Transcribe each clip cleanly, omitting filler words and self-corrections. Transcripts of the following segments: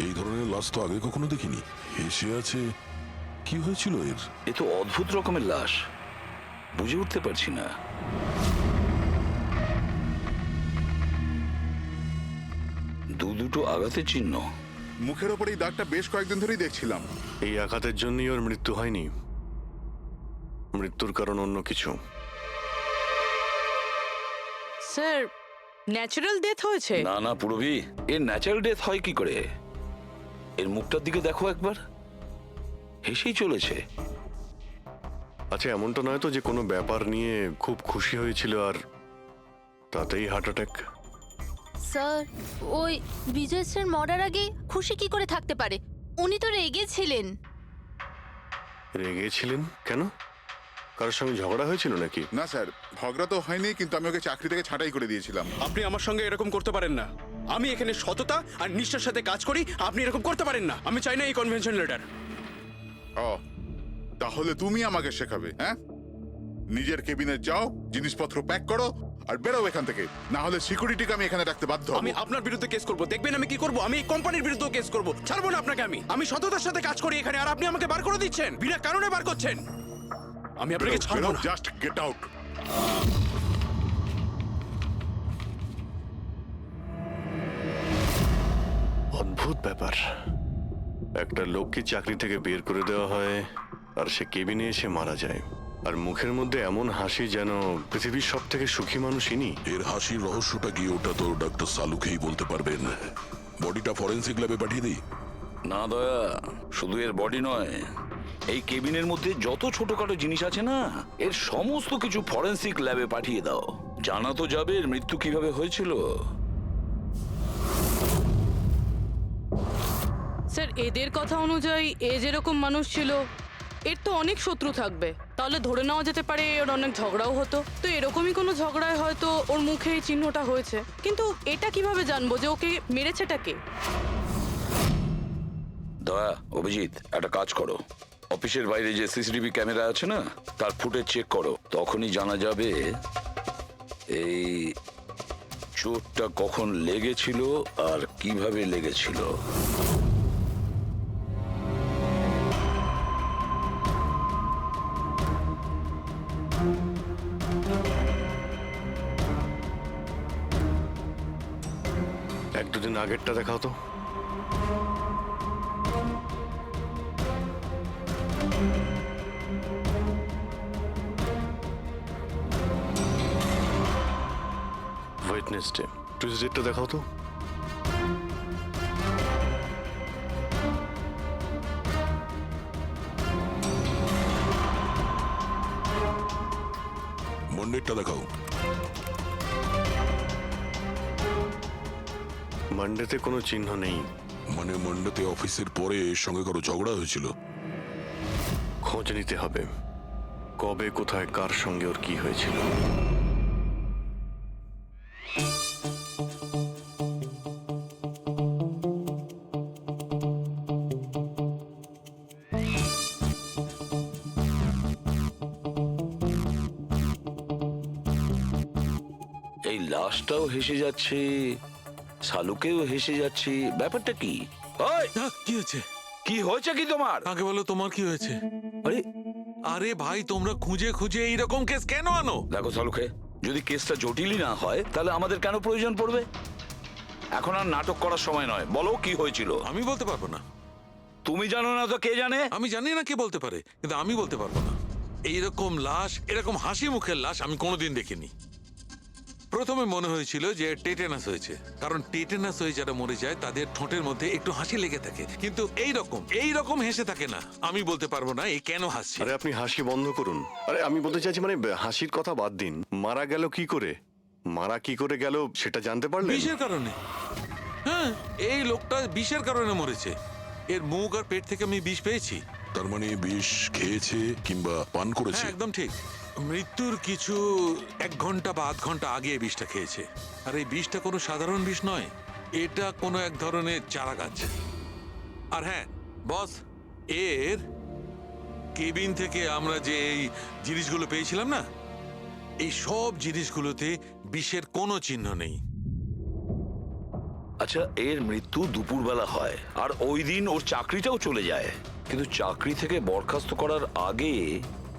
এই ধরনের লাশ তো আগে কখনো দেখিনি। এসে আছে, কি হয়েছিল এর? এ তো অদ্ভুত রকমের লাশ, বুঝে উঠতে পারছি না। দুটো আঘাতের চিহ্ন। মুখের ওপর এই দাগটা বেশ কয়েকদিন ধরেই দেখছিলাম। এই আঘাতের জন্যই ওর মৃত্যু হয়নি, মৃত্যুর কারণ অন্য কিছু। স্যার, ন্যাচারাল ডেথ হয়েছে? না না পুরবি, এর ন্যাচারাল ডেথ হয় কি করে? এর মুখটার দিকে দেখো একবার, হেসেই চলেছে। আচ্ছা, এমনটা নয় তো যে কোনো ব্যাপার নিয়ে খুব খুশি হয়েছিল আর তাতেই হার্ট অ্যাটাক? স্যার, ওই বিজয় স্যার মরার আগে খুশি কি করে থাকতে পারে? উনি তো রেগেছিলেন। রেগেছিলেন কেন? কারোর সঙ্গে ঝগড়া হয়েছিল নাকি? না স্যার, ঝগড়া তো হয়নি, কিন্তু আমি ওকে চাকরি থেকে ছাঁটাই করে দিয়েছিলাম। আপনি আমার সঙ্গে এরকম করতে পারেন না। আমি এখানে সততা আর নিষ্ঠার সাথে কাজ করি, আপনি এরকম করতে পারেন না। আমি চাই না এই কনভেনশন লেটার। ও, তাহলে তুমি আমাকে শেখাবে? হ্যাঁ, নিজের কেবিনে যাও, জিনিসপত্র প্যাক করো আর বেরো এখান থেকে, না হলে সিকিউরিটিকে আমি এখানে রাখতে বাধ্য হব। আমি আপনার বিরুদ্ধে কেস করব, দেখবেন আমি কি করব। আমি এই কোম্পানির বিরুদ্ধে কেস করব, ছাড়বো না আপনাকে। আমি সততার সাথে কাজ করি এখানে, আর আপনি আমাকে বার করে দিচ্ছেন, বিনা কারণে বার করছেন। আমি আপনাকে ছাড়বো না। Just get out. অদ্ভুত ব্যাপার, একটা লোককে চাকরি থেকে বের করে দেওয়া হয় আর সে কেবিনে এসে মারা যায়, আর মুখের মধ্যে এমন হাসি যেন পৃথিবীর সব থেকে সুখী মানুষ ইনি। এর হাসির রহস্যটা কি, ওটা তো ডক্টর সালুকেই বলতে পারবেন। বডিটা ফরেন্সিক ল্যাবে পাঠিয়ে দিই? না দয়া, শুধু এর বডি নয়, এই কেবিনের মধ্যে যত ছোটখাটো জিনিস আছে না, এর সমস্ত কিছু ফরেন্সিক ল্যাবে পাঠিয়ে দাও। জানা তো যাবে এর মৃত্যু কিভাবে হয়েছিল। স্যার, এদের কথা অনুযায়ী এ যেরকম মানুষ ছিল, এর তো অনেক শত্রু থাকবে। তাহলে ধরে নেওয়া যেতে পারে ওর অনেক ঝগড়াও হতো। তো এরকমই কোনো ঝগড়ায় হয়তো ওর মুখে এই চিহ্নটা হয়েছে। কিন্তু এটা কিভাবে জানবো যে ওকে মেরেছেটা কে? দয়া, অভিজিৎ, একটা কাজ করো, অফিসের বাইরে যে সিসিটিভি ক্যামেরা আছে না, তার ফুটেজ চেক করো। তখনই জানা যাবে এই চোটটা কখন লেগেছিল আর কিভাবে লেগেছিল। এক দুদিন আগেরটা দেখাও তো। ওয়েডনেসডে, টুইসডেটা দেখাও তো। মন্ডেরটা দেখাও। মানডেতে কোনো চিহ্ন নেই। মানে মন্ডেতে অফিসের পরে এর সঙ্গে কারো ঝগড়া হয়েছিল? খোঁজ নিতে হবে, কবে কোথায় কার সঙ্গে ওর কি হয়েছিল। এই লাশটাও হেসে যাচ্ছে, শালুকেও হেসে যাচ্ছে, ব্যাপারটা কি? ওই, কি হয়েছে? কি হয়েছে কি তোমার? আগে বলো, তোমার কি হয়েছে? আরে আরে ভাই, তোমরা খুঁজে খুঁজে এইরকম কেস কেন আনো? দেখো শালুকে, যদি কেসটা জটিলই না হয় তাহলে আমাদের কেন প্রয়োজন পড়বে? এখন আর নাটক করার সময় নয়, বলো কি হয়েছিল। আমি বলতে পারবো না। তুমি জানো না তো কে জানে? আমি জানি না কে বলতে পারে, কিন্তু আমি বলতে পারবো না। এইরকম লাশ, এরকম হাসি মুখের লাশ আমি কোনোদিন দেখিনি। প্রথমে মনে হয়েছিল যে টেটেনাস হয়েছে, কারণ টেটেনাস হয়ে যারা মরে যায় তাদের ঠোঁটের মধ্যে একটু হাসি লেগে থাকে, কিন্তু এইরকম হেসে থাকে না। আমি বলতে পারবো না এ কেন হাসছে। আরে আপনি হাসি বন্ধ করুন। আরে আমি বলতে চাইছি, মানে হাসির কথা বাদ দিন, মারা গেল কি করে? মারা কি করে গেল সেটা জানতে পারলেন? বিষের কারণে। হ্যাঁ, এই লোকটা বিষের কারণে মরেছে। এর মুখ আর পেট থেকে আমি বিষ পেয়েছি। তার মানে বিষ খেয়েছে কিংবা পান করেছে? হ্যাঁ, একদম ঠিক। মৃত্যুর কিছু 1 ঘন্টা বা আধ ঘন্টা আগে এই বিষটা খেয়েছে। আর এই বিষটা কোনো সাধারণ বিষ নয়, এটা কোনো এক ধরনের চারা গাছ। আর হ্যাঁ বস, এর কেবিন থেকে আমরা যে এই জিনিসগুলো পেয়েছিলাম না, এই সব জিনিসগুলোতে বিষের কোনো চিহ্ন নেই। আচ্ছা, এর মৃত্যু দুপুরবেলা হয় আর ওই দিন ওর চাকরিটাও চলে যায়, কিন্তু চাকরি থেকে বরখাস্ত করার আগে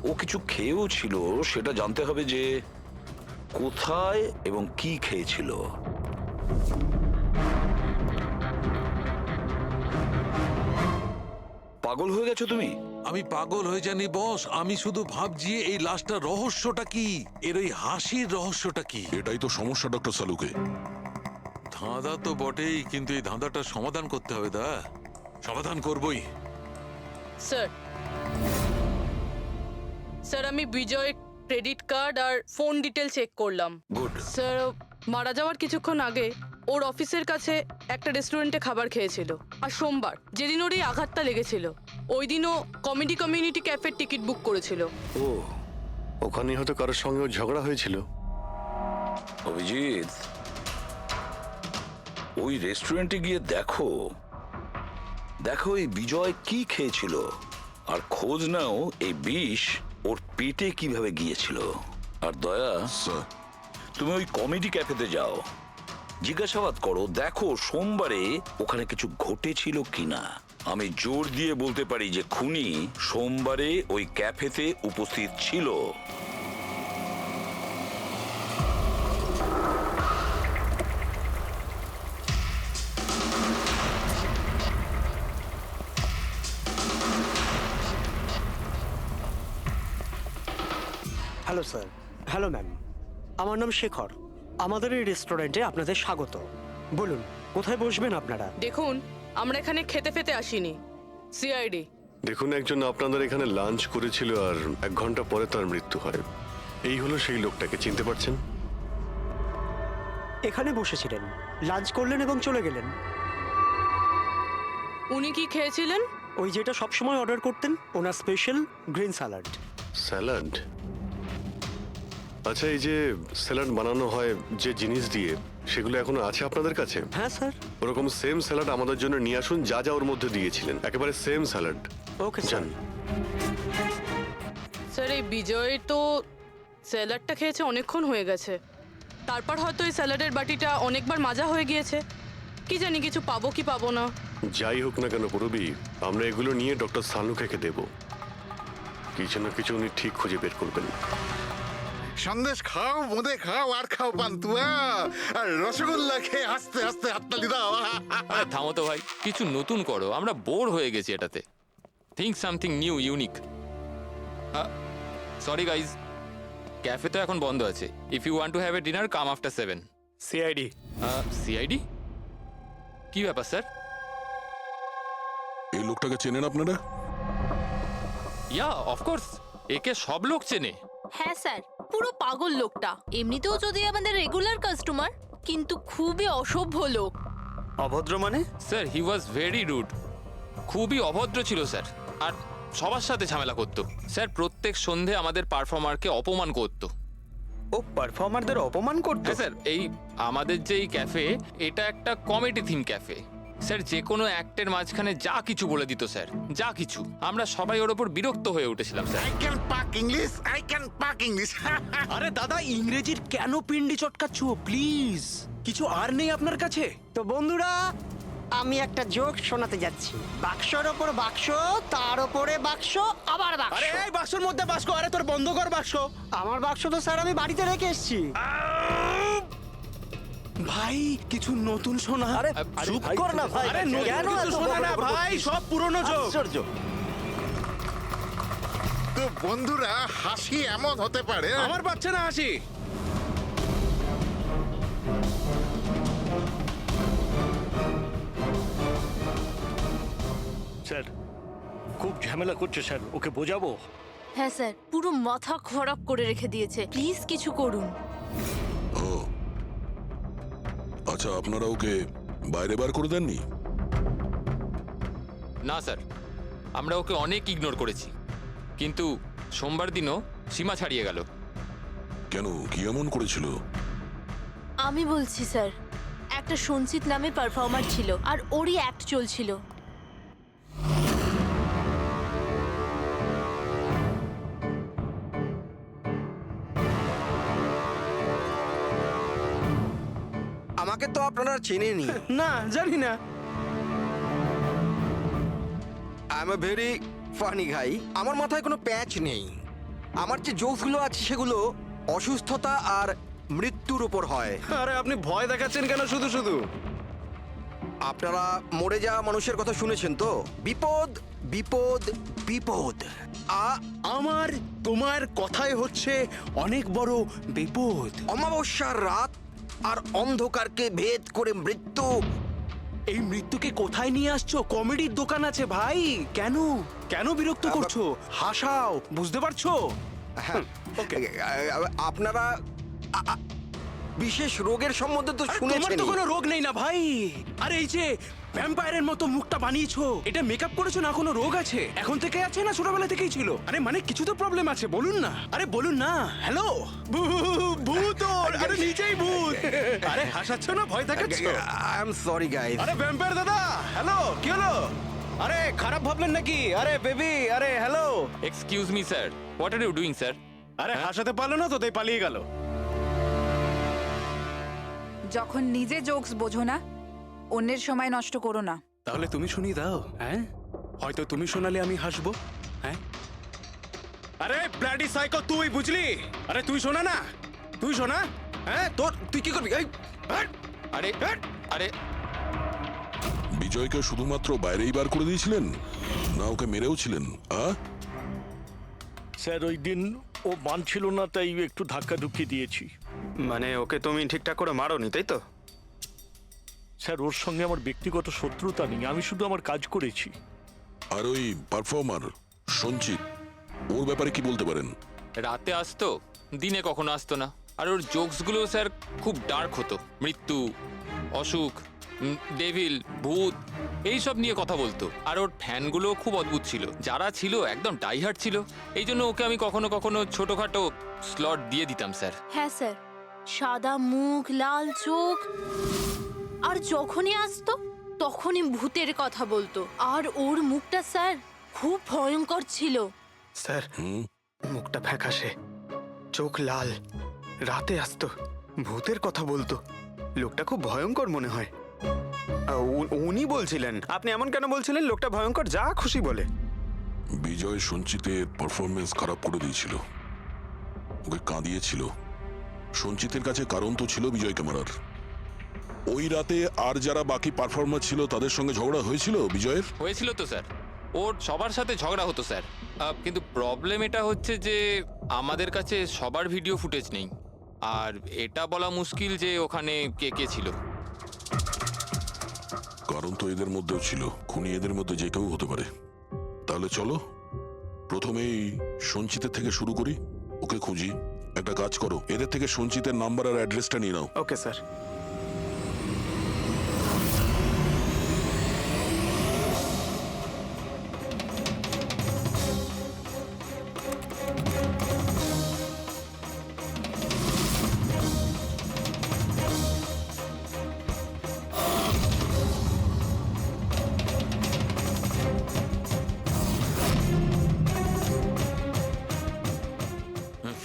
ও কিছু খেয়েও ছিল। সেটা জানতে হবে যে কোথায় এবং কি খেয়েছিল। পাগল হয়ে গেছো তুমি? আমি পাগল হয়ে জানি বস, আমি শুধু ভাবছি এই লাশটার রহস্যটা কি, এর ওই হাসির রহস্যটা কি। এটাই তো সমস্যা ডক্টর সালুকে। ধাঁধা তো বটেই, কিন্তু এই ধাঁধাটার সমাধান করতে হবে। দা সমাধান করবই। স্যার, স্যার আমি বিজয়ের ক্রেডিট কার্ড আর ফোন ডিটেল চেক করলাম। গুড। স্যার, মারা যাওয়ার কিছুক্ষণ আগে ওর অফিসের কাছে একটা রেস্টুরেন্টে খাবার খেয়েছিল। আর সোমবার, যেদিন ওর এই আঘাতটা লেগেছিল, ওই দিনও কমেডি কমিউনিটি ক্যাফের টিকিট বুক করেছিল। ও ওখানে হয়তো কারোর সঙ্গেও ঝগড়া হয়েছিল। অভিজিৎ, ওই রেস্টুরেন্টে গিয়ে দেখো দেখো এই বিজয় কি খেয়েছিল, আর খোঁজ নাও এই বিষ ওর পেটে কিভাবে গিয়েছিল। আর দয়া, স্যার, তুমি ওই কমেডি ক্যাফেতে যাও, জিজ্ঞাসাবাদ করো, দেখো সোমবারে ওখানে কিছু ঘটেছিল কিনা। আমি জোর দিয়ে বলতে পারি যে খুনি সোমবারে ওই ক্যাফেতে উপস্থিত ছিল। Hello sir. হ্যালো ম্যাম, আমার নাম শেখর। আমাদের এই রেস্টুরেন্টে আপনাদের স্বাগত। বলুন, কোথায় বসবেন আপনারা? দেখুন, আমরা এখানে খেতে ফেতে আসিনি, সিআইডি। দেখুন, একজন আপনাদের এখানে লাঞ্চ করেছিল আর 1 ঘন্টা পরে তার মৃত্যু হয়। এই হলো সেই লোকটাকে, চিনতে পারছেন? এখানে বসেছিলেন, লাঞ্চ করলেন এবং চলে গেলেন। উনি কি খেয়েছিলেন? ওই যেটা সবসময় অর্ডার করতেন, ওনার স্পেশাল গ্রিন স্যালাড। স্যালাড? আচ্ছা, এই যে স্যালাড বানানো হয় যে জিনিস দিয়ে, সেগুলো এখনো আছে আপনাদের কাছে? হ্যাঁ স্যার। ওরকম সেম স্যালাড আমাদের জন্য নিয়ে আসুন, যা যা ওর মধ্যে দিয়েছিলেন, একেবারে same salad. Okay sir. Sir, এই বিজয় তো স্যালাডটা খেয়েছে অনেকক্ষণ হয়ে গেছে। তারপর হয়তো এই স্যালাডের বাটিটা অনেকবার মাজা হয়ে গিয়েছে। কি জানি কিছু পাবো কি পাবো না। যাই হোক না কেন পুরবি, আমরা এগুলো নিয়ে ডক্টর সালুকে দেব। কিছু না কিছু উনি ঠিক খুঁজে বের করবেন। সন্দেশ খাও, বোঁদে খাও, আর খাও পান্তুয়া, আর রসগোল্লা খেয়ে হাসতে হাসতে হাততালি দাও। আরে থামো তো ভাই, কিছু নতুন করো, আমরা বোর হয়ে গেছি এটাতে। Think something new, unique. Sorry guys, cafe তো এখন বন্ধ আছে। If you want to have a dinner, come after 7। CID. CID? কি ব্যাপার স্যার? এই লোকটাকে চেনেন আপনারা? ইয়া, অফকোর্স, একে সব লোক চেনে। হ্যাঁ স্যার, পুরো পাগল লোকটা। এমনিতেও যদি আমাদের রেগুলার কাস্টমার, কিন্তু খুবই অসভ্য লোক। অভদ্র মানে? Sir, he was very rude. খুবই অভদ্র ছিল স্যার, আর সবার সাথে ঝামেলা করতো। স্যার, প্রত্যেক সন্ধে আমাদের পারফর্মারকে অপমান করতো। ও পারফর্মারদের অপমান করতো? হ্যাঁ স্যার, এই আমাদের যে এই ক্যাফে, এটা একটা কমেডি থিম ক্যাফে। স্যার, যে কোনো অ্যাক্টের মাঝখানে যা কিছু বলে দিত স্যার, যা কিছু। আমরা সবাই ওর ওপর বিরক্ত হয়ে উঠেছিলাম স্যার। আই ক্যান পাক ইংলিশ, আই ক্যান পাক ইংলিশ। আরে দাদা, ইংরেজির কেন পিন্ডি চটকাচ্ছ? প্লিজ, কিছু আর নেই আপনার কাছে? তো বন্ধুরা, আমি একটা জোক শোনাতে যাচ্ছি। বাক্সর ওপর বাক্স, তার ওপরে বাক্স, আবার বাক্স। আরে এই বাক্সর মধ্যে বাক্স, আরে তোর বন্ধ কর বাক্স। আমার বাক্স তো স্যার আমি বাড়িতে রেখে এসেছি। ভাই, কিছু নতুন শোনা। আরে চুপ কর না ভাই। আরে নতুন কেন কিছু এত শোনা না বড় বড় ভাই, করছিস? সব পুরনো জোক। আশ্চর্য। তো বন্ধুরা, হাসি এমন হতে পারে। আমার পাচ্ছে না হাসি। স্যার, খুব ঝামেলা করছে স্যার, ওকে বোঝাবো? হ্যাঁ স্যার, পুরো মাথা খারাপ করে রেখে দিয়েছে। প্লিজ কিছু করুন। ও আচ্ছা, আপনারা ওকে বাইরে বার করে দেননি? না স্যার, আমরা ওকে অনেক ইগনোর করেছি, কিন্তু সোমবার দিনও সীমা ছাড়িয়ে গেল। কেন, কি এমন করেছিল? আমি বলছি স্যার, একটা সঞ্চিত নামে পারফর্মার ছিল, আর ওরই অ্যাক্ট চলছিল। আমাকে তো আপনারা চেনেনি। না জানি না। I am a very funny guy. আমার মাথায় কোনো প্যাচ নেই। আমার যে জোকসগুলো আছে সেগুলো অসুস্থতা আর মৃত্যুর উপর হয়। আরে আপনি ভয় দেখাচ্ছেন কেন শুধু শুধু? আপনারা মরে যাওয়া মানুষের কথা শুনেছেন তো? বিপদ বিপদ বিপদ। আমার তোমার কথাই হচ্ছে অনেক বড় বিপদ। অমাবস্যার রাত আর অন্ধকারকে ভেদ করে মৃত্যু। এই মৃত্যুকে কোথায় নিয়ে আসছো? কমেডির দোকান আছে ভাই। কেন কেন বিরক্ত করছো? হাসাও, বুঝতে পারছো? হ্যাঁ, আপনারা বিশেষ রোগের সম্বন্ধে তো তোমার শুনেছেন। তো কোনো রোগ নেই না ভাই। আরে এই যে ভ্যাম্পায়ারের মতো মুখটা বানিয়েছো, এটা মেকআপ করেছো না? কোনো রোগ আছে? এখন থেকে আছে না ছোটবেলা থেকেই ছিল? আরে মানে কিছু তো প্রবলেম আছে, বলুন না। আরে বলুন না। হ্যালো, ভূত! আরে নিচেই ভূত। আরে হাসাচ্ছ না, ভয় দেখাচ্ছ? I am sorry guys. আরে ভ্যাম্পায়ার দাদা, হ্যালো, কি হলো? আরে খারাপ ভাবলেন নাকি? আরে বেবি, আরে hello. Excuse me sir, what are you doing sir? আরে হাসাতে পারলো না তো তাই পালিয়ে গেল। যখন নিজে জোকস বোঝো না, অন্যের সময় নষ্ট করো না। তাহলে তুমি শুনিয়ে দাও। হ্যাঁ, হয়তো তুমি শোনালে আমি হাসবো। হ্যাঁ, আরে ব্লাডি সাইকো, তুই বুঝলি? আরে তুই শোনা না, তুই শোনা। হ্যাঁ, তুই কি করবি? এই, হ্যাট, আরে হ্যাট। আরে বিজয়কে শুধুমাত্র বাইরেই বার করে দিয়েছিলেন, না ওকে মেরেও ছিলেন? স্যার ওই দিন ও মানছিল না, তাই একটু ধাক্কা ধুক্কি দিয়েছি। মানে ওকে তুমি ঠিকঠাক করে মারোনি, তাই তো? স্যার ওর সঙ্গে আমার ব্যক্তিগত শত্রুতা নেই, আমি শুধু আমার কাজ করেছি। আর ওই পারফর্মার সঞ্চিত, ওর ব্যাপারে কি বলতে পারেন? রাতে আসতো, দিনে কখনো আসতো না। আর ওর জোকসগুলো স্যার খুব ডার্ক হতো। মৃত্যু, অসুখ, ডেভিল, ভূত এইসব নিয়ে কথা বলতো। আর ওর ফ্যানগুলো খুব অদ্ভুত ছিল, যারা ছিল একদম ডাইহার্ট ছিল। এই জন্য ওকে আমি কখনো কখনো ছোটখাটো স্লট দিয়ে দিতাম স্যার। হ্যাঁ স্যার, সাদা মুখ, লাল চোখ, আর যখনই আসতো তখনই ভূতের কথা বলতো। আর ওর মুখটা স্যার খুব ভয়ঙ্কর ছিল। স্যার মুখটা ফ্যাকাশে, চোখ লাল, রাতে আসতো, ভূতের কথা বলতো। লোকটা খুব ভয়ঙ্কর মনে হয়। উনি বলছিলেন, আপনি এমন কেন বলছিলেন? লোকটা ভয়ঙ্কর, যা খুশি বলে। বিজয় সঞ্চিতের পারফরমেন্স খারাপ করে দিয়েছিল, ওকে কাঁদিয়েছিল। সঞ্চিতের কাছে কারণ তো ছিল বিজয়কে মারার। ওই রাতে আর যারা বাকি পারফর্মার ছিল তাদের সঙ্গে ঝগড়া হয়েছিল বিজয়ের? হয়েছিল তো স্যার, ওর সবার সাথে ঝগড়া হতো স্যার। কিন্তু প্রবলেম এটা হচ্ছে যে আমাদের কাছে সবার ভিডিও ফুটেজ নেই। আর এটা বলা মুশকিল যে ওখানে কে কে ছিল। কারণ তো এদের মধ্যেও ছিল, খুনি এদের মধ্যে যে কেউ হতে পারে। তাহলে চলো প্রথমেই সঞ্চিতের থেকে শুরু করি, ওকে খুঁজি। একটা কাজ করো, এদের থেকে সঞ্চিতের নাম্বার আর অ্যাড্রেসটা নিয়ে নাও। Okay sir.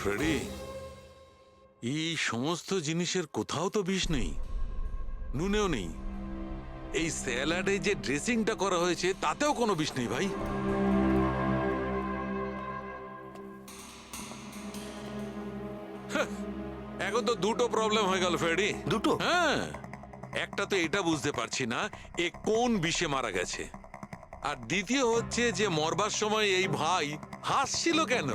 ফ্রেডি, এই সমস্ত জিনিসের কোথাও তো বিষ নেই, নুনেও নেই। এই স্যালাডে যে ড্রেসিংটা করা হয়েছে তাতেও কোনো বিষ নেই ভাই। এখন তো দুটো প্রবলেম হয়ে গেল ফ্রেডি। দুটো? হ্যাঁ, একটা তো এটা বুঝতে পারছি না এ কোন বিষে মারা গেছে, আর দ্বিতীয় হচ্ছে যে মরবার সময় এই ভাই হাসছিল কেন।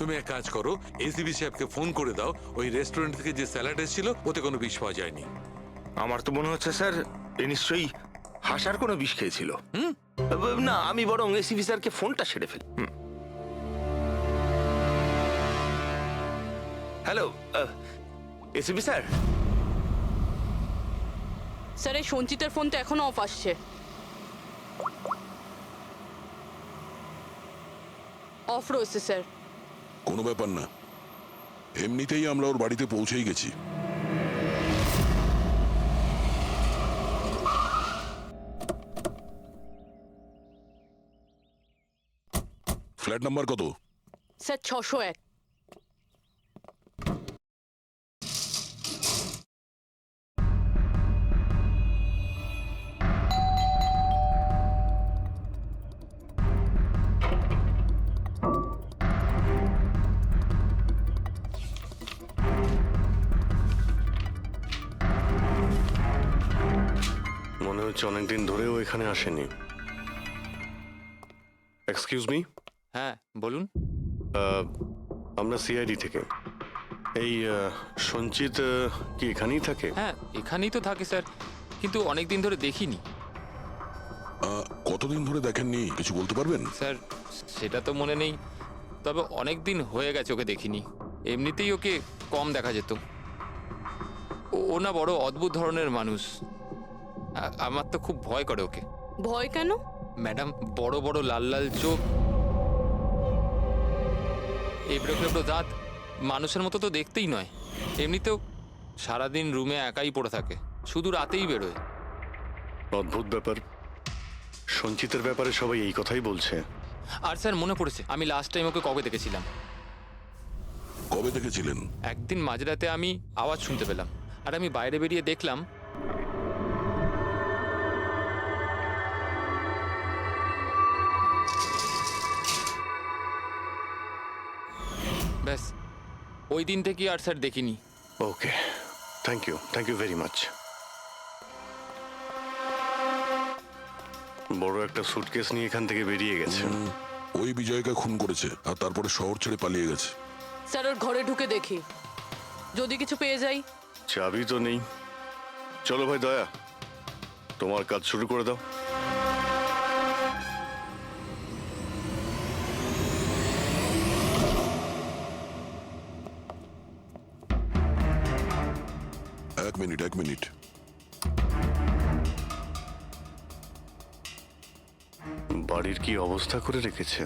তুমি এক কাজ করো, এসিবি সাহেবকে ফোন করে দাও, ওই রেস্টুরেন্ট থেকে যে স্যালাড এসেছিল ওতে কোনো বিষ পাওয়া যায়নি। আমার তো মনে হচ্ছে স্যার এ নিশ্চয়ই হাসার কোনো বিষ খেয়েছিল। না, আমি বরং এসিবি স্যারকে ফোনটা সেরে ফেলি। Hello ACB sir. স্যার এই সঞ্চিতের ফোন তো এখনো অফ আসছে। অফ রয়েছে স্যার। কোনো ব্যাপার না, এমনিতেই আমরা ওর বাড়িতে পৌঁছেই গেছি। ফ্ল্যাট নাম্বার কত? স্যার 601। হচ্ছে অনেকদিন ধরেও এখানে আসেনি। এক্সকিউজ মি, হ্যাঁ বলুন। আমরা সিআইডি থেকে। এই সঞ্চিত কি এখানেই থাকে? হ্যাঁ এখানেই তো থাকে স্যার, কিন্তু অনেক দিন ধরে দেখিনি। কতদিন ধরে দেখেননি কিছু বলতে পারবেন? স্যার সেটা তো মনে নেই, তবে অনেক দিন হয়ে গেছে ওকে দেখিনি। এমনিতেই ওকে কম দেখা যেত। ও না বড় অদ্ভুত ধরনের মানুষ। আমার তো খুব ভয় করে ওকে। ভয় কেন? ম্যাডাম, বড় বড় লাল লাল চোখ, এবড়ো খেবড়ো দাঁত, মানুষের মতো তো দেখতেই নয়। এমনিতেও সারাদিন রুমে একাই পড়ে থাকে, শুধু রাতেই বেরোয়। অদ্ভুত ব্যাপার। সঞ্চিতের ব্যাপারে সবাই এই কথাই বলছে। আর স্যার মনে পড়েছে, আমি লাস্ট টাইম ওকে কবে দেখেছিলাম। কবে দেখেছিলেন? একদিন মাঝরাতে আমি আওয়াজ শুনতে পেলাম, আর আমি বাইরে বেরিয়ে দেখলাম ব্যাস। ওই দিন থেকে আর স্যার দেখিনি। ওকে, থ্যাংক ইউ ভেরি মাচ। বড় একটা সুটকেস নিয়ে এখান থেকে বেরিয়ে গেছে। ওই বিজয়কে খুন করেছে আর তারপরে শহর ছেড়ে পালিয়ে গেছে। স্যার ওর ঘরে ঢুকে দেখি, যদি কিছু পেয়ে যাই। চাবি তো নেই। চলো ভাই দয়া, তোমার কাজ শুরু করে দাও। এক মিনিট। বাড়ির কি অবস্থা করে রেখেছে।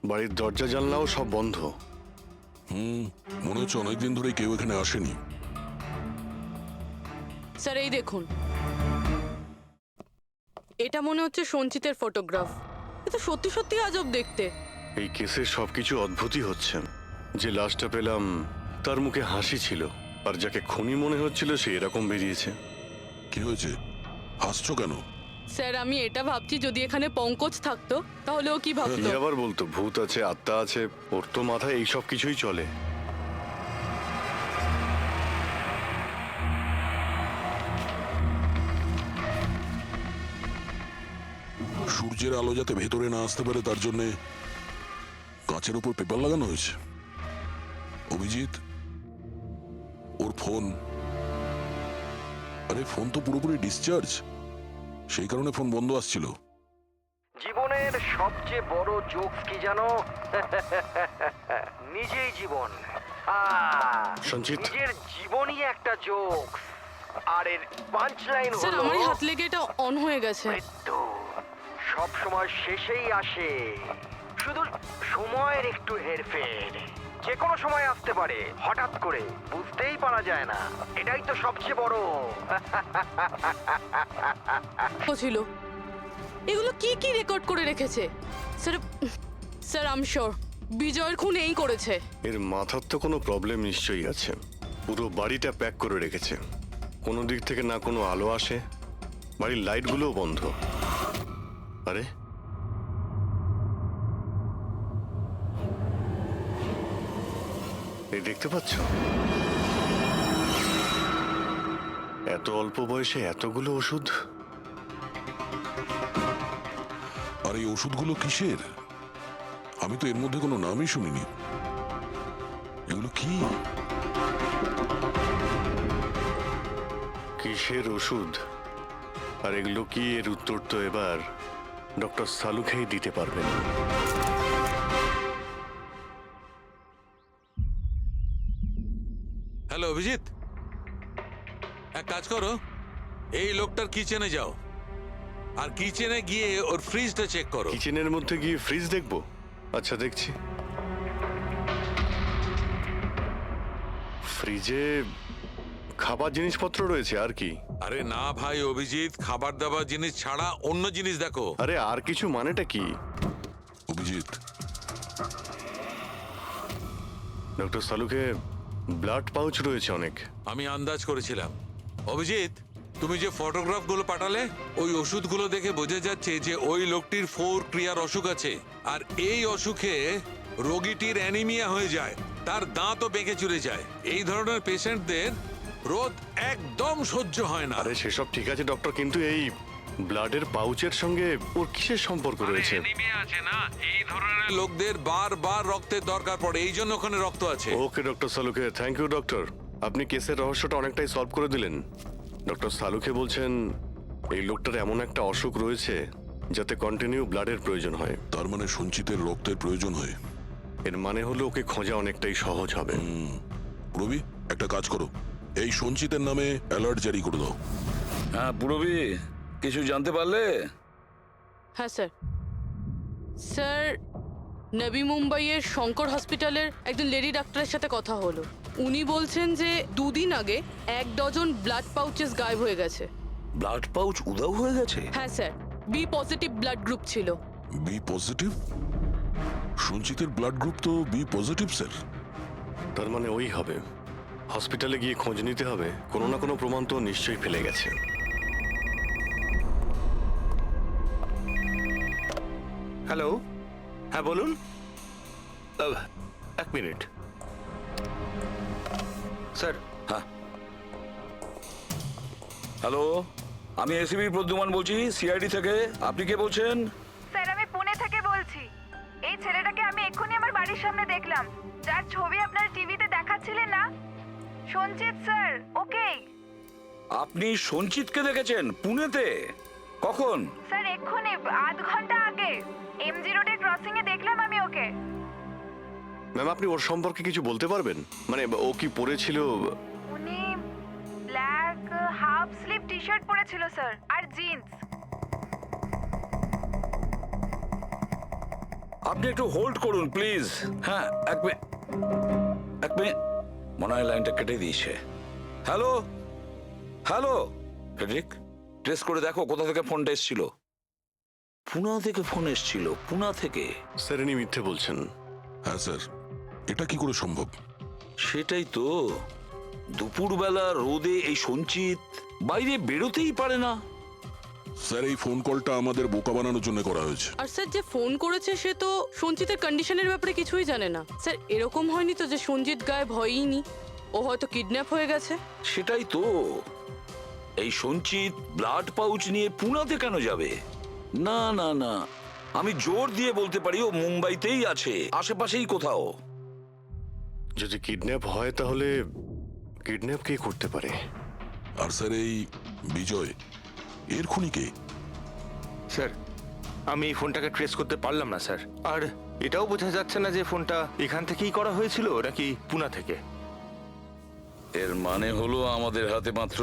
বাড়ির দরজা জানলাও সব বন্ধ। মনে হচ্ছে অনেকদিন ধরে কেউ এখানে আসেনি। স্যার এই দেখুন, এটা মনে হচ্ছে সঞ্চিতের ফটোগ্রাফ। এটা সত্যি সত্যি আজব দেখতে। এই কেসে সবকিছু অদ্ভুতই হচ্ছে। যে লাশটা পেলাম তার মুখে হাসি ছিল, আর যাকে খুনি মনে হচ্ছিল সে এরকম বেরিয়েছে। কি হয়েছে, হাসছো কেন? স্যার আমি এটা ভাবছি, যদি এখানে পঙ্কজ থাকতো তাহলে ও কি কি ভাবতো। আবার বলতো, ভূত আছে, আত্মা আছে, ওর তো মাথায় এইসব কিছুই চলে। সূর্যের আলো যাতে ভেতরে না আসতে পারে তার জন্য কাঁচের উপর পেপার লাগানো হয়েছে। অভিজিৎ, ওর ফোন, আরে ফোন তো পুরোপুরি ডিসচার্জ, সেই কারণে ফোন বন্ধ আসছিল। জীবনের সবচেয়ে বড় জোকস কি জানো? নিজেই জীবন। সঞ্চিত, নিজের জীবনই একটা জোকস। আর এর পাঞ্চ লাইন স্যার হলো আমারই হাত লেগে এটা অন হয়ে গেছে। মৃত্যু সব সময় শেষেই আসে, শুধু সময়ের একটু হেরফের। যে কোনো সময় আসতে পারে, হঠাৎ করে, বুঝতেই পারা যায় না। এটাই তো সবচেয়ে বড়। ছিল এগুলো কি কি রেকর্ড করে রেখেছে। স্যার আই এম শিওর বিজয়ের খুন এই করেছে। এর মাথার তো কোনো প্রবলেম নিশ্চয়ই আছে। পুরো বাড়িটা প্যাক করে রেখেছে, কোনো দিক থেকে না কোনো আলো আসে, বাড়ির লাইটগুলোও বন্ধ। আরে এই দেখতে পাচ্ছ, এত অল্প বয়সে এতগুলো ওষুধ। আর এই ওষুধগুলো কিসের? আমি তো এর মধ্যে কোনো নামই শুনিনি। এগুলো কি? কিসের ওষুধ আর এগুলো কি, এর উত্তর তো এবার ডক্টর সালুখেই দিতে পারবেন। হ্যালো অভিজিৎ, এক কাজ করো, এই লোকটার কিচেনে যাও আর কিচেনে গিয়ে ওর ফ্রিজটা চেক করো। কিচেনের মধ্যে গিয়ে ফ্রিজ দেখবো? আচ্ছা দেখছি। ফ্রিজে খাবার জিনিসপত্র রয়েছে আর কি? আরে না ভাই অভিজিৎ, খাবার দাবার জিনিস ছাড়া অন্য জিনিস দেখো। আরে আর কিছু মানেটা কি? অভিজিৎ, ডক্টর সালুকে ব্লাড পাউচ রয়েছে অনেক। আমি আন্দাজ করেছিলাম। অভিজিৎ, তুমি যে ফটোগ্রাফগুলো পাঠালে, ওই ওষুধগুলো দেখে বোঝা যাচ্ছে যে ওই লোকটির 4 ক্রিয়ার অসুখ আছে, আর এই অসুখে রোগীটির অ্যানিমিয়া হয়ে যায়, তার দাঁতও বেঁকে চুরে যায়। এই ধরনের পেশেন্টদের রোদ একদম সহ্য হয় না। আরে সেসব ঠিক আছে ডক্টর, কিন্তু এই ব্লাডের পাউচের সঙ্গে ওর কিসের সম্পর্ক রয়েছে? অ্যানিমিয়া আছে না, এই ধরনের লোকদের বারবার রক্তের দরকার পড়ে, এই জন্য ওখানে রক্ত আছে। ওকে ডক্টর সালুকে, থ্যাংক ইউ ডক্টর। আপনি কেসের রহস্যটা অনেকটাই সলভ করে দিলেন। ডক্টর সালুকে বলছেন এই লোকটার এমন একটা অসুখ রয়েছে যাতে কন্টিনিউ ব্লাডের প্রয়োজন হয়। তার মানে সঞ্চিতের রক্তের প্রয়োজন হয়। এর মানে হলো ওকে খোঁজা অনেকটাই সহজ হবে। রবি, একটা কাজ করো, এই সঞ্চিতের নামে অ্যালার্ট জারি করে দাও। হ্যাঁ পুরবি, কিছু জানতে পারলে? হ্যাঁ স্যার। স্যার, নবী মুম্বাইয়ের শঙ্কর হসপিটালের একজন লেডি ডাক্তারের সাথে কথা হলো। উনি বলছেন যে 2 দিন আগে 1 ডজন ব্লাড পাউচেস গায়েব হয়ে গেছে। ব্লাড পাউচ উধাও হয়ে গেছে? হ্যাঁ sir, B positive blood group ছিল। B positive? সঞ্চিতের ব্লাড গ্রুপ তো বি পজিটিভ স্যার। তার মানে ওই হবে। হসপিটালে গিয়ে খোঁজ নিতে হবে, কোনো না কোনো প্রমাণ তো নিশ্চয়ই ফেলে গেছে। হ্যালো, হ্যাঁ বলুন। 1 মিনিট স্যার। হ্যাঁ হ্যালো, আমি এসিবি প্রদ্যুমান বলছি, সিআইডি থেকে। আপনি কে বলছেন? স্যার, আমি পুনে থেকে বলছি। এই ছেলেটাকে আমি এক্ষুনি আমার বাড়ির সামনে দেখলাম, যার ছবি আপনার টিভিতে দেখাচ্ছিলেন না, সঞ্চিত স্যার। ওকে আপনি সঞ্চিতকে দেখেছেন পুনেতে? কখন? স্যার, এক্ষুনি আধ ঘন্টা আগে এমজি রোডের ক্রসিং এ দেখলাম আমি ওকে। ম্যাম, আপনি ওর সম্পর্কে কিছু বলতে পারবেন? মানে ও কি পরেছিল? উনি black half sleeve T shirt পরেছিল স্যার, আর জিন্স। আপনি একটু হোল্ড করুন প্লিজ। হ্যাঁ, 1 মিনিট। মনে হয় লাইনটা কেটে দিয়েছে। হ্যালো হ্যালো ফ্রেডরিক, ট্রেস করে দেখো কোথা থেকে ফোনটা এসেছিল। পুনা থেকে ফোন এসেছিল, পুনা থেকে। স্যার, ইনি মিথ্যে বলছেন। হ্যাঁ স্যার, এটা কি করে সম্ভব? সেটাই তো, দুপুরবেলা রোদে এই সঞ্চিত বাইরে বেরোতেই পারে না। স্যার, এই ফোন কলটা আমাদের বোকা বানানোর জন্য করা হয়েছে। আর স্যার, যে ফোন করেছে সে তো সঞ্জিতের কন্ডিশনের ব্যাপারে কিছুই জানে না। স্যার, এরকম হয়নি তো যে সঞ্জিত গায়েব হয়ইনি, ও হয়তো কিডন্যাপ হয়ে গেছে। সেটাই তো, এই সঞ্চিত ব্লাড পাউচ নিয়ে পুনাতে কেন যাবে? না না না, আমি জোর দিয়ে বলতে পারি ও মুম্বাইতেই আছে, আশেপাশেই কোথাও। যদি কিডন্যাপ হয় তাহলে কিডন্যাপ কে করতে পারে? আর স্যার, এই বিজয় এর খুনি কে? স্যার, আমি এই ফোনটাকে ট্রেস করতে পারলাম না স্যার। আর এটাও বোঝা যাচ্ছে না যে ফোনটা এখান থেকেই করা হয়েছিল নাকি পুনা থেকে। এর মানে হলো আমাদের হাতে মাত্র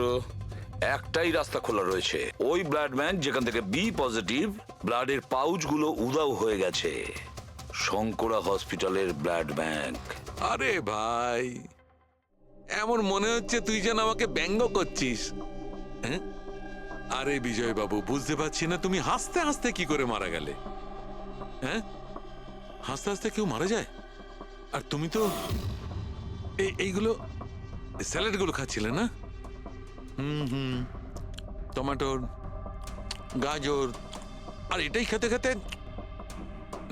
একটাই রাস্তা খোলা রয়েছে, ওই ব্লাড ব্যাংক যেখান থেকে বি পজিটিভ ব্লাডের পাউচগুলো উধাও হয়ে গেছে, শঙ্করা হসপিটালের ব্লাড ব্যাংক। আরে ভাই, এমন মনে হচ্ছে তুই যেন আমাকে ব্যঙ্গ করছিস। হ্যাঁ? আরে বিজয় বাবু, বুঝতে পারছি না তুমি হাসতে হাসতে কি করে মারা গেলে। হ্যাঁ, হাসতে হাসতে কেউ মারা যায়? আর তুমি তো এইগুলো স্যালাড গুলো খাচ্ছিলে না? টমেটোর, গাজর, আর এটাই খেতে খেতে।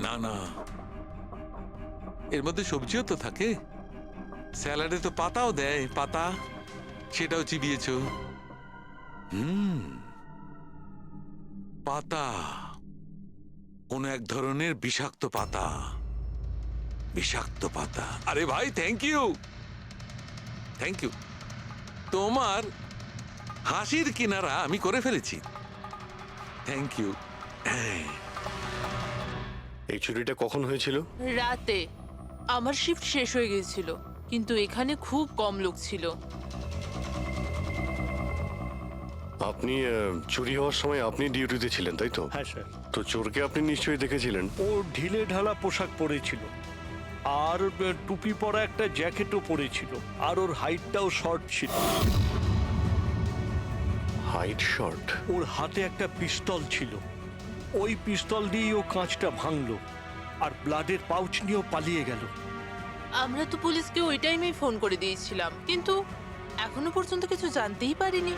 না না, এর মধ্যে সবজিও তো থাকে, স্যালাডে তো পাতাও দেয়, পাতা, সেটাও চিবিয়েছ। পাতা, কোন এক ধরনের বিষাক্ত পাতা, বিষাক্ত পাতা। আরে ভাই, থ্যাংক ইউ, থ্যাংক ইউ। তোমার হাসির কিনারা আমি করে ফেলেছি, থ্যাংক ইউ। এই চুরিটা কখন হয়েছিল? রাতে। আমার শিফট শেষ হয়ে গিয়েছিল, কিন্তু এখানে খুব কম লোক ছিল। আপনি চুরি হওয়ার সময় আপনি ডিউটিতে ছিলেন, তাই তো? হ্যাঁ স্যার। তো চোরকে আপনি নিশ্চয়ই দেখেছিলেন। ও ঢিলে ঢালা পোশাক পরেছিল, আর টুপি পরা একটা জ্যাকেটও পরেছিল, আর ওর হাইটটাও শর্ট ছিল। Height short? ওর হাতে একটা পিস্তল ছিল, ওই পিস্তল দিয়েই ও কাঁচটা ভাঙলো, আর ব্লাডের পাউচ নিয়েও পালিয়ে গেল। আমরা তো পুলিশকে ওই টাইমেই ফোন করে দিয়েছিলাম, কিন্তু এখনো পর্যন্ত কিছু জানতেই পারিনি।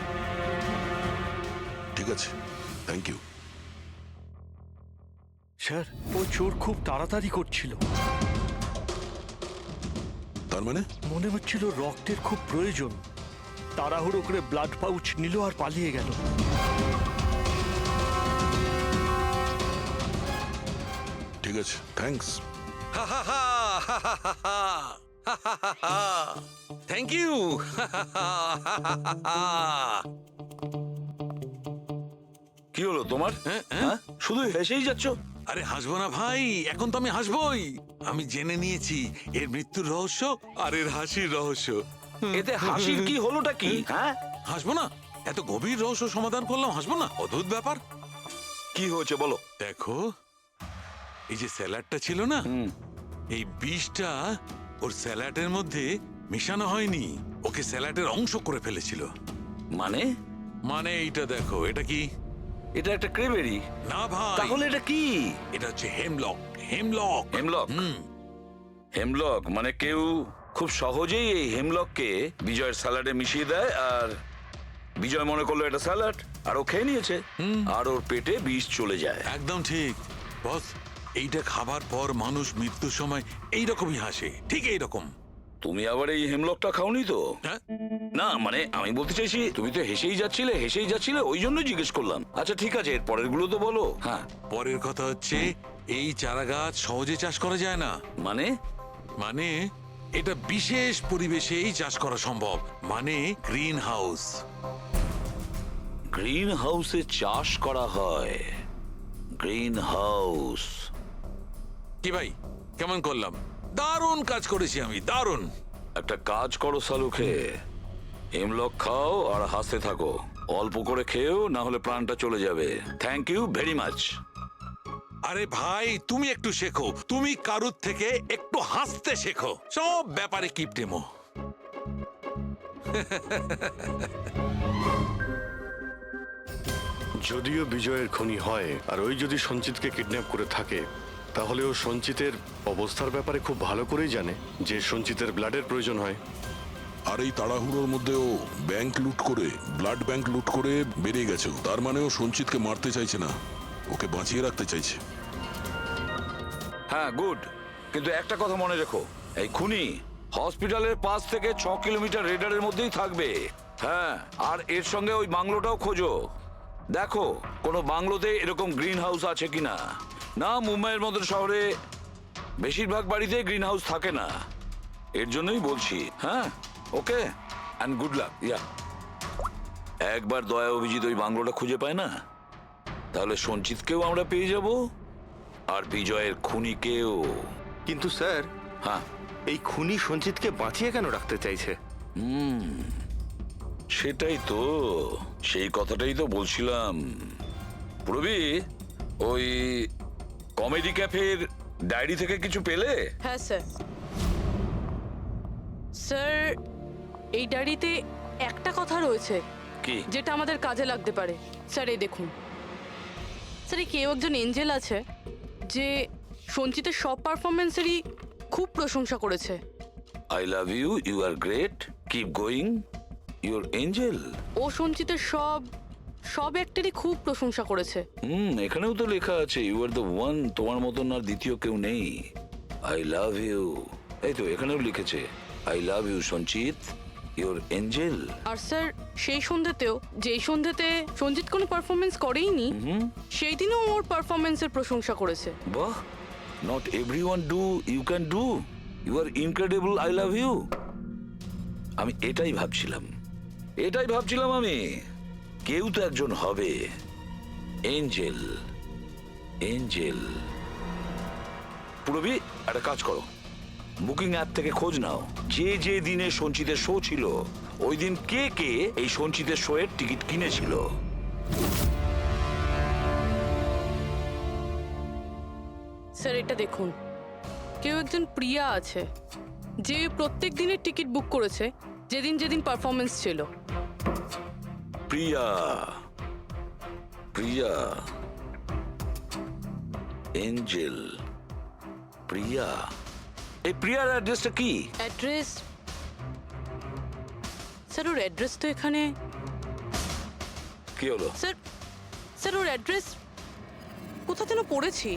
ঠিক আছে, থ্যাংক ইউ। স্যার, ও চোর খুব তাড়াতাড়ি করছিল, তার মানে? মনে হচ্ছিল রক্তের খুব প্রয়োজন, তাড়াহুড়ো করে ব্লাড পাউচ নিল আর পালিয়ে গেল। ঠিক আছে, থ্যাঙ্কস। Thank you. কি হলো তোমার? হ্যাঁ? শুধু হেসেই যাচ্ছ? আরে হাসবো না ভাই, এখন তো আমি হাসবোই। আমি জেনে নিয়েছি এর মৃত্যুর রহস্য আর এর হাসির রহস্য। এতে হাসির কি হলোটা কি? হ্যাঁ, হাসবো না? এত গভীর রহস্য সমাধান করলাম, হাসবো না? অদ্ভুত ব্যাপার। কি হয়েছে বলো। দেখো, এই যে স্যালাডটা ছিল না, এই বিষটা ওর স্যালাডের মধ্যে মিশানো হয়নি, ওকে স্যালাডের অংশ করে ফেলেছিল। মানে? মানে এইটা দেখো, এটা কি? এটা একটা ক্রেবেরি। না ভাই। তাহলে এটা কি? এটা হচ্ছে হেমলক। হেমলক। হেমলক? হেমলক মানে কেউ খুব সহজেই এই হেমলককে বিজয়ের স্যালাডে মিশিয়ে দেয়, আর বিজয় মনে করলো এটা স্যালাড, আর ও খেয়ে নিয়েছে, আর ওর পেটে বিষ চলে যায়। একদম ঠিক বস। এইটা খাবার পর মানুষ মৃত্যুর সময় এইরকমই হাসে, ঠিক এইরকম। তুমি আবার এই হেমলকটা খাওনি তো? হ্যাঁ? না মানে আমি বলতে চাইছি, তুমি তো হেসেই যাচ্ছিলে, ওই জন্য জিজ্ঞেস করলাম। আচ্ছা ঠিক আছে, এর পরের গুলো তো বলো। হ্যাঁ, পরের কথা হচ্ছে এই চারা গাছ সহজে চাষ করা যায় না। মানে? মানে এটা বিশেষ পরিবেশেই চাষ করা সম্ভব, মানে গ্রিন হাউস। গ্রিন হাউসে চাষ করা হয়? Green house? কি ভাই, কেমন করলাম? দারুণ কাজ করেছি আমি, দারুণ। একটা কাজ করো সালুখে, হেমলক খাও আর হাসতে থাকো। অল্প করে খেয়েও, না হলে প্রাণটা চলে যাবে। Thank you very much. আরে ভাই, তুমি একটু শেখো, তুমি কারুর থেকে একটু হাসতে শেখো। সব ব্যাপারে কিপটেমো। যদিও বিজয়ের খুনি হয়, আর ওই যদি সঞ্চিতকে কিডন্যাপ করে থাকে, তাহলে ও সঞ্চিতের অবস্থার ব্যাপারে খুব ভালো করেই জানে যে সঞ্চিতের ব্লাডের প্রয়োজন হয়। আর এই তাড়াহুড়োর মধ্যে ও ব্যাংক লুট করে, ব্লাড ব্যাংক লুট করে বেরিয়ে গেছে। তার মানে ও সঞ্চিতকে মারতে চাইছে না, ওকে বাঁচিয়ে রাখতে চাইছে। হ্যাঁ, গুড। কিন্তু একটা কথা মনে রেখো, এই খুনি হসপিটালের 5 থেকে 6 কিলোমিটার রেডারের মধ্যেই থাকবে। হ্যাঁ, আর এর সঙ্গে ওই বাংলোটাও খোঁজো। দেখো কোনো বাংলোতে এরকম গ্রিন হাউস আছে কিনা। না, মুম্বাইয়ের মতো শহরে বেশিরভাগ বাড়িতে গ্রিন হাউস থাকে না। এর জন্যই বলছি। হ্যাঁ, ওকে, অ্যান্ড গুড লাক। ইয়া, একবার দয়া অভিজিৎ ওই বাংলোটা খুঁজে পায় না, তাহলে সঞ্চিতকেও আমরা পেয়ে যাব, আর বিজয়ের খুনিকেও। কিন্তু স্যার, হ্যাঁ, এই খুনি সঞ্চিতকে বাঁচিয়ে কেন রাখতে চাইছে? সেটাই তো, সেই কথাটাই তো বলছিলাম। প্রবি, ওই কমেডি ক্যাফের ডায়েরি থেকে কিছু পেলে? হ্যাঁ স্যার। স্যার, এই ডায়েরিতে একটা কথা রয়েছে কি? যেটা আমাদের কাজে লাগতে পারে। স্যার এই দেখুন। স্যার, এই কেউ একজন এঞ্জেল আছে যে সঞ্চিতের সব পারফরমেন্সেরই খুব প্রশংসা করেছে। I love you, you are great, keep going, your angel. ও সঞ্চিতের সব অ্যাক্টেরই খুব প্রশংসা করেছে। এখানেও তো লেখা আছে, ইউ আর দ্য ওয়ান, তোমার মতন আর দ্বিতীয় কেউ নেই। আই লাভ ইউ, এই তো এখানেও লিখেছে, আই লাভ ইউ সঞ্চিত, ইউর এঞ্জেল। আর স্যার, সেই সন্ধ্যেতেও, যেই সন্ধ্যেতে সঞ্জিত কোনো পারফরমেন্স করেইনি, সেই দিনও ওর পারফরমেন্সের প্রশংসা করেছে। বাহ, not everyone do, you can do, you are incredible, I love you. আমি এটাই ভাবছিলাম আমি, কেউ তো একজন হবে এঞ্জেল। এঞ্জেল। পুরবি, একটা কাজ করো, বুকিং অ্যাপ থেকে খোঁজ নাও, যে দিনে সঞ্চিতের শো ছিল, ওই দিন কে কে এই সঞ্চিতের শো এর টিকিট কিনেছিল। স্যার, এটা দেখুন, কেউ একজন প্রিয়া আছে যে প্রত্যেক দিনের টিকিট বুক করেছে যেদিন পারফরমেন্স ছিল। প্রিয়া, প্রিয়া, এঞ্জেল, প্রিয়া। এই প্রিয়ার অ্যাড্রেসটা কি? অ্যাড্রেস? স্যার, ওর অ্যাড্রেস তো এখানে। কি হলো? স্যার ওর অ্যাড্রেস কোথা যেন পড়েছি।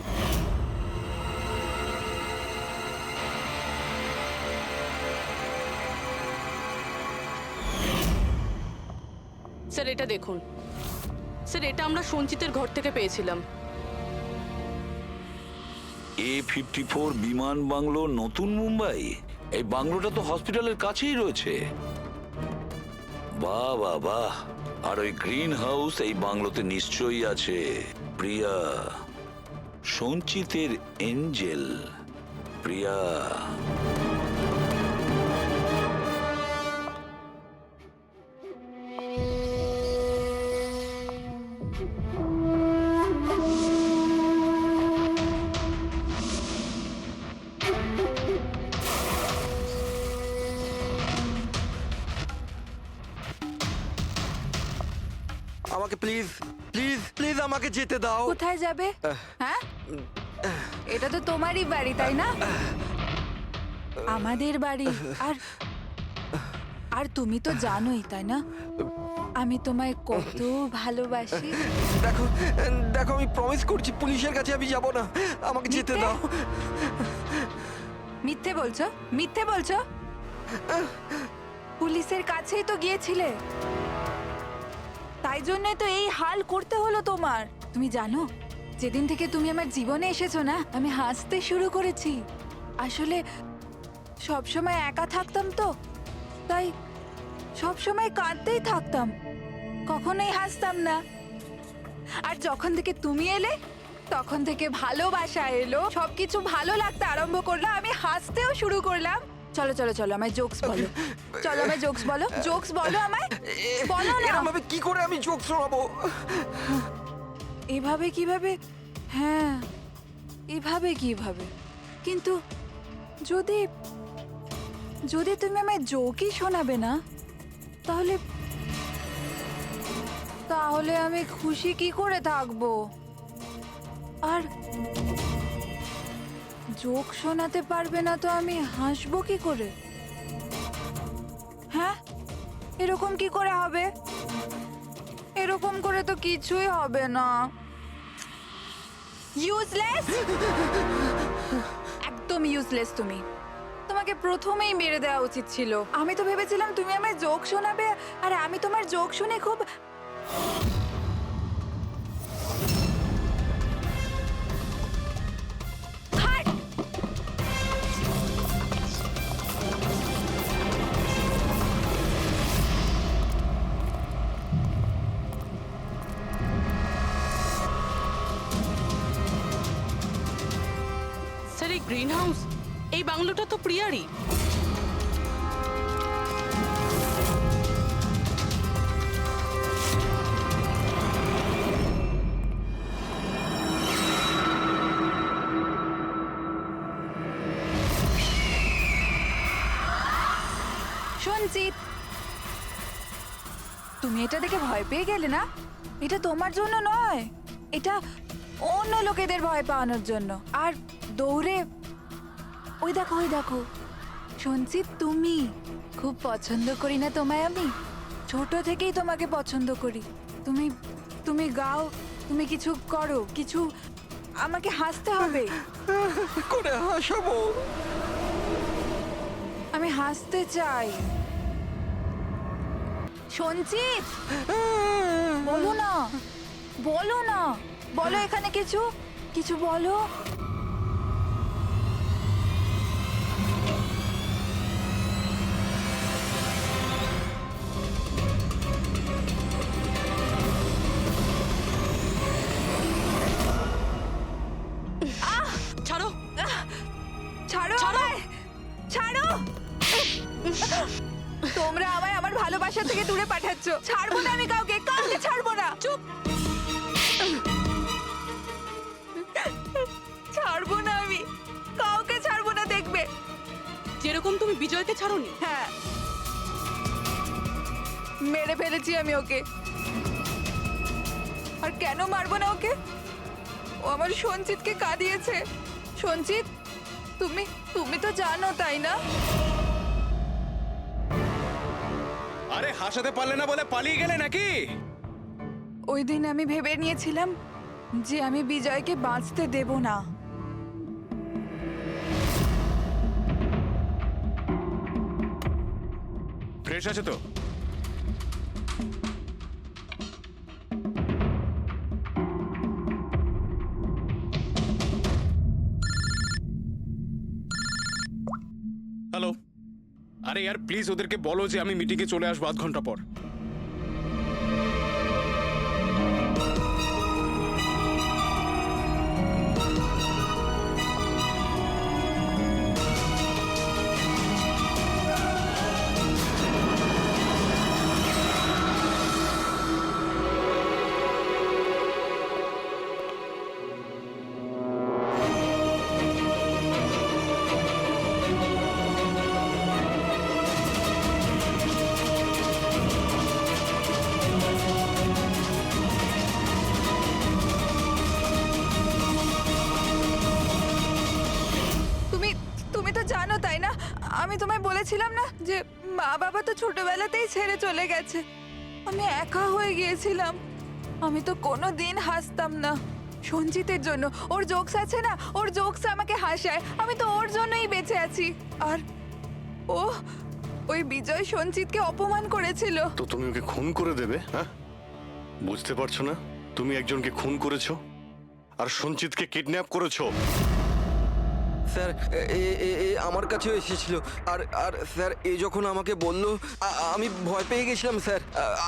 স্যার এটা দেখুন স্যার, এটা আমরা সঞ্চিতের ঘর থেকে পেয়েছিলাম। A54 বিমান বাংলো, নতুন মুম্বাই। এই বাংলোটা তো হসপিটালের কাছেই রয়েছে। বাহ বাহ বাহ। আর ওই গ্রিন হাউস এই বাংলোতে নিশ্চয়ই আছে। প্রিয়া, সঞ্চিতের এঞ্জেল প্রিয়া। আমাকে প্লিজ প্লিজ প্লিজ আমাকে যেতে দাও। কোথায় যাবে? হ্যাঁ, এটা তো তোমারই বাড়ি, তাই না? আমাদের বাড়ি। আর আর তুমি তো জানোই, তাই না, আমি তোমায় কত ভালোবাসি। দেখো দেখো, আমি প্রমিস করছি পুলিশের কাছে আমি যাব না, আমাকে যেতে দাও। মিথ্যে বলছো, মিথ্যে বলছো। পুলিশের কাছেই তো গিয়েছিলে, তাই জন্যই তো এই হাল করতে হলো তোমার। তুমি জানো, যেদিন থেকে তুমি আমার জীবনে এসেছো না, আমি হাসতে শুরু করেছি। আসলে সবসময় একা থাকতাম তো, তাই সবসময় কাঁদতেই থাকতাম, কখনোই হাসতাম না। আর যখন থেকে তুমি এলে, তখন থেকে ভালোবাসা এলো, সবকিছু ভালো লাগতে আরম্ভ করলো, আমি হাসতেও শুরু করলাম। চলো চলো চলো, আমায় জোকস বলো। চলো আমায় জোকস বলো, জোকস বলো আমায়, বলো না। এরকমভাবে কি করে আমি জোক শোনাবো? এভাবে কিভাবে? হ্যাঁ, এভাবে কিভাবে? কিন্তু যদি যদি তুমি আমায় জোকই শোনাবে না, তাহলে তাহলে আমি খুশি কি করে থাকবো? আর জোক শোনাতে পারবে না তো আমি হাসবো কি করে? হ্যাঁ, এরকম কি করে হবে? এরকম করে তো কিছুই হবে না। ইউজলেস, একদম ইউজলেস তুমি। তোমাকে প্রথমেই মেরে দেওয়া উচিত ছিল। আমি তো ভেবেছিলাম তুমি আমায় জোক শোনাবে, আর আমি তোমার জোক শুনে খুব স্যার, এই গ্রিন হাউস, এই বাংলোটা তো প্রিয়ারই। সঞ্চিত, তুমি এটা দেখে ভয় পেয়ে গেলে না? এটা তোমার জন্য নয়, এটা অন্য লোকেদের ভয় পাওয়ানোর জন্য। আর দৌড়ে ওই দেখো, ওই দেখো সঞ্চিত, তুমি খুব পছন্দ করি না তোমায় আমি? ছোট থেকেই তোমাকে পছন্দ করি। তুমি তুমি গাও, তুমি কিছু করো, কিছু আমাকে হাসতে হবে। করে হাসাবো? আমি হাসতে চাই। সঞ্চিত, বলো না, বলো না, বলো এখানে কিছু কিছু বলো। ছাড়ো, ছাড়ো আমায়, ছাড়ো। তোমরা আমায় আমার ভালোবাসা থেকে দূরে পাঠাচ্ছ। ছাড়বো না আমি কাউকে, কাউকে ছাড়বো না। চুপ, ছাড়বো না আমি, কাউকে ছাড়বো না, দেখবে। যেরকম তুমি বিজয়কে ছাড়োনি। হ্যাঁ, মেরে ফেলেছি আমি ওকে। আর কেন মারবো না ওকে? ও আমার সঞ্চিতকে কাঁদিয়েছে। সঞ্চিত, তুমি তুমি তো জানো, তাই না? আরে হাসাতে পারলে না বলে পালিয়ে গেলে নাকি? ওই দিন আমি ভেবে নিয়েছিলাম যে আমি বিজয়কে বাঁচতে দেব না। ফ্রেশ আছে তো? হ্যালো। আরে यार প্লিজ ওদেরকে বলো যে আমি মিটিংয়ে চলে আসবো আধ ঘন্টা পর। তুমি তো জানো তাই না, আমি তোমায় বলেছিলাম না যে মা বাবা তো ছোটবেলাতেই ছেড়ে চলে গেছে। আমি একা হয়ে গিয়েছিলাম। আমি তো কোনো দিন হাসতাম না সঞ্জিতের জন্য। ওর জোকস আছে না, ওর জোকস আমাকে হাসায়। আমি তো ওর জন্যই বেঁচে আছি। আর ও ওই বিজয় সঞ্জিতকে অপমান করেছিল। তো তুমি ওকে খুন করে দেবে? হ্যাঁ, বুঝতে পারছো না? তুমি একজনকে খুন করেছো আর সঞ্চিতকে কিডন্যাপ করেছো। স্যার আমার কাছেও এসেছিল। আর স্যার যখন আমাকে বলল আমি ভয় পেয়ে গেছিলাম স্যার।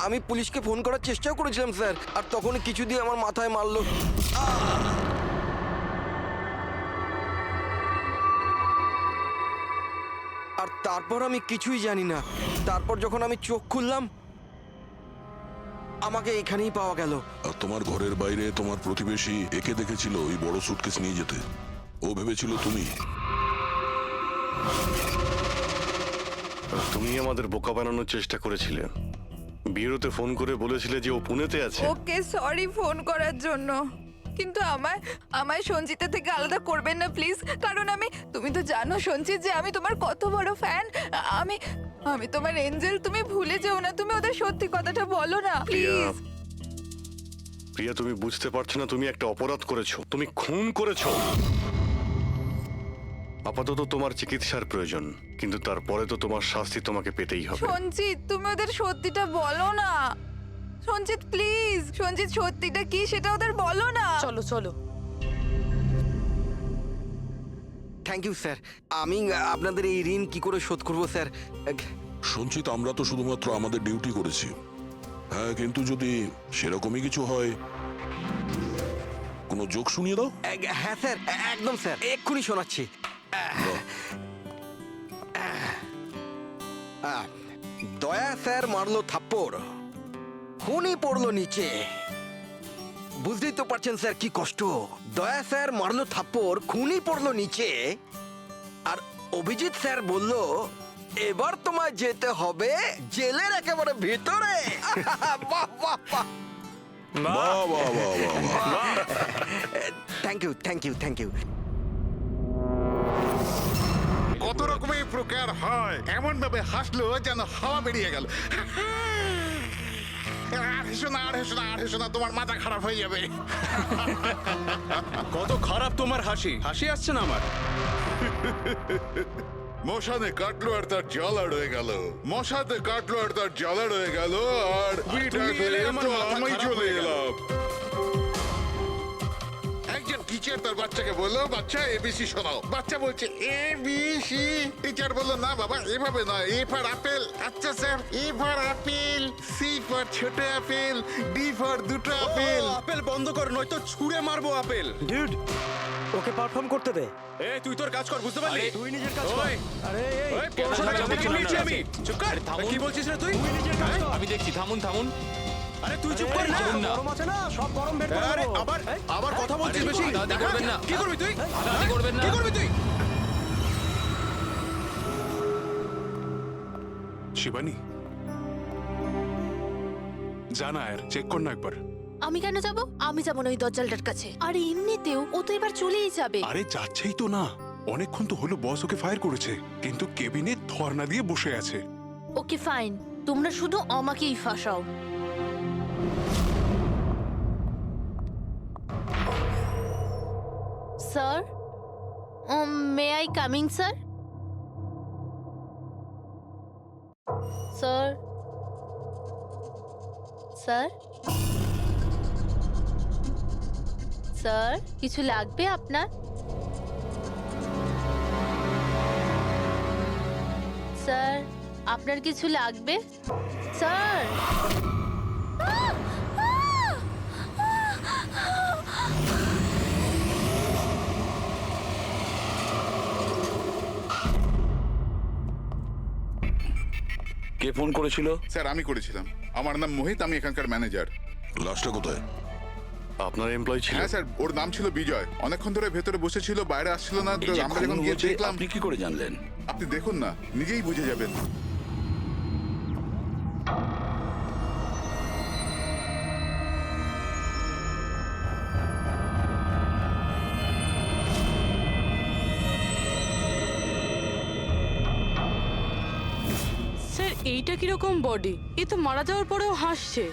আমি পুলিশকে ফোন করার চেষ্টাও করেছিলাম স্যার। আর তখন কিছু দিয়ে আমার মাথায় মারলো। আর তারপর আমি কিছুই জানি না। তারপর যখন আমি চোখ খুললাম আমাকে এখানেই পাওয়া গেল। আর তোমার ঘরের বাইরে তোমার প্রতিবেশী একে দেখেছিল ওই বড় সুটকেস নিয়ে যেতে। ও ভেবেছিল তুমি। তুমি আমাদের বোকা বানানোর চেষ্টা করেছিলে। বিয়েতে ফোন করে বলেছিলে যে ও পুনেতে আছে। ওকে সরি ফোন করার জন্য, কিন্তু আমায় সঞ্জিতা থেকে আলাদা করবেন না প্লিজ। কারণ তুমি তো জানো সঞ্জিত যে আমি তোমার কত বড় ফ্যান। আমি তোমার এঞ্জেল। তুমি ভুলে যেও না। তুমি ওদের সত্যি কথাটা বলো না প্লিজ। প্রিয়া, তুমি বুঝতে পারছো না তুমি একটা অপরাধ করেছো। তুমি খুন করেছো। আপাতত তোমার চিকিৎসার প্রয়োজন, কিন্তু তারপরে তো তোমার শাস্তি তোমাকে পেতেই হবে। সঞ্জিত, তুমি ওদের সত্যিটা বলো না। সঞ্জিত প্লিজ, সঞ্জিত সত্যিটা কি সেটা ওদের বলো না। চলো চলো। Thank you sir. আমি আপনাদের এই ঋণ কি করে শোধ করবো স্যার? সঞ্চিত, আমরা তো শুধুমাত্র আমাদের ডিউটি করেছি। হ্যাঁ, কিন্তু যদি সেরকমই কিছু হয়, কোনো জোক শুনিয়ে দাও। হ্যাঁ স্যার, একদম স্যার, এক্ষুনি শোনাচ্ছি। দয়া স্যার মারলো থাপ্পড়, খুনি পড়লো নিচে। বুঝতেই তো পারছেন স্যার কি কষ্ট। দয়া স্যার মারলো থাপ্পড়, খুনি পড়লো নিচে। আর অভিজিৎ স্যার বলল এবার তোমায় যেতে হবে জেলের একেবারে ভিতরে। বাহ বাহ বাহ। বাহ বাহ বাহ বাহ। Thank you thank you thank you. কত রকমের প্রকার হয়, এমন ভাবে হাসলো যেন হাওয়া বেরিয়ে গেল। আর হেসো না, আর হেসো না, আর হেসো না, তোমার মাথা খারাপ হয়ে যাবে। কত খারাপ তোমার হাসি। হাসি আসছে না আমার। মশানে কাটলো আর তার জ্বালা রয়ে গেল। মশাতে কাটলো আর তার জ্বালা রয়ে গেল। আর তুমি এলে আমার মাথা আমি খারাপ চলে হয়ে গেল। এলাম। একজন টিচার তার বাচ্চাকে বললো, বাচ্চা এবিসি শোনাও। বাচ্চা বলছে এবিসি। টিচার বললো, না বাবা এভাবে নয়, এ ফর আপেল। আচ্ছা sir, A for apple, C for ছোট আপেল, ডি ফর দুটো আপেল। আপেল বন্ধ কর, নয়তো ছুঁড়ে মারবো আপেল। ডিউড, ওকে পারফর্ম করতে দে। তুই তোর কাজ কর, বুঝতে পারলি? তুই নিজের কাজ কর। আরে এই পড়াশোনা থেকে বলছি আমি। চুপ কর। কি বলছিস রে তুই? নিজের কাজ কর। আমি দেখছি, থামুন থামুন। আরে তুই চুপ কর না। গরম আছে না, সব গরম বের করে আরে দেবো। আবার কথা বলছিস বেশি। হাতাহাতি করবেন না। কি করবি তুই? হাতাহাতি করবেন না। কি করবি তুই? শিবানী, জানা আর চেক কর না একবার। আমি কেন যাব? আমি যাব না ওই দজ্জালটার কাছে। আর এমনিতেও ও তো এবার চলেই যাবে। আরে যাচ্ছেই তো না, অনেকক্ষণ তো হলো বস ওকে ফায়ার করেছে, কিন্তু কেবিনে ধর্ণা দিয়ে বসে আছে। ওকে ফাইন, তোমরা শুধু আমাকেই ফাঁসাও। Sir, may I coming sir? Sir, sir, sir, কিছু লাগবে আপনার? স্যার আপনার কিছু লাগবে স্যার? কে ফোন করেছিল? স্যার আমি করেছিলাম। আমার নাম মোহিত, আমি এখানকার ম্যানেজার। লাশটা কোথায়? আপনার এমপ্লয় ছিল? হ্যাঁ স্যার, ওর নাম ছিল বিজয়। অনেকক্ষণ ধরে ভেতরে বসেছিল, বাইরে আসছিল না। তো এই যে আমরা খুন যখন গিয়ে হয়েছে, দেখলাম। আপনি কি করে জানলেন? আপনি দেখুন না, নিজেই বুঝে যাবেন। স্যার এইটা কিরকম বডি? এ তো মারা যাওয়ার পরেও হাসছে।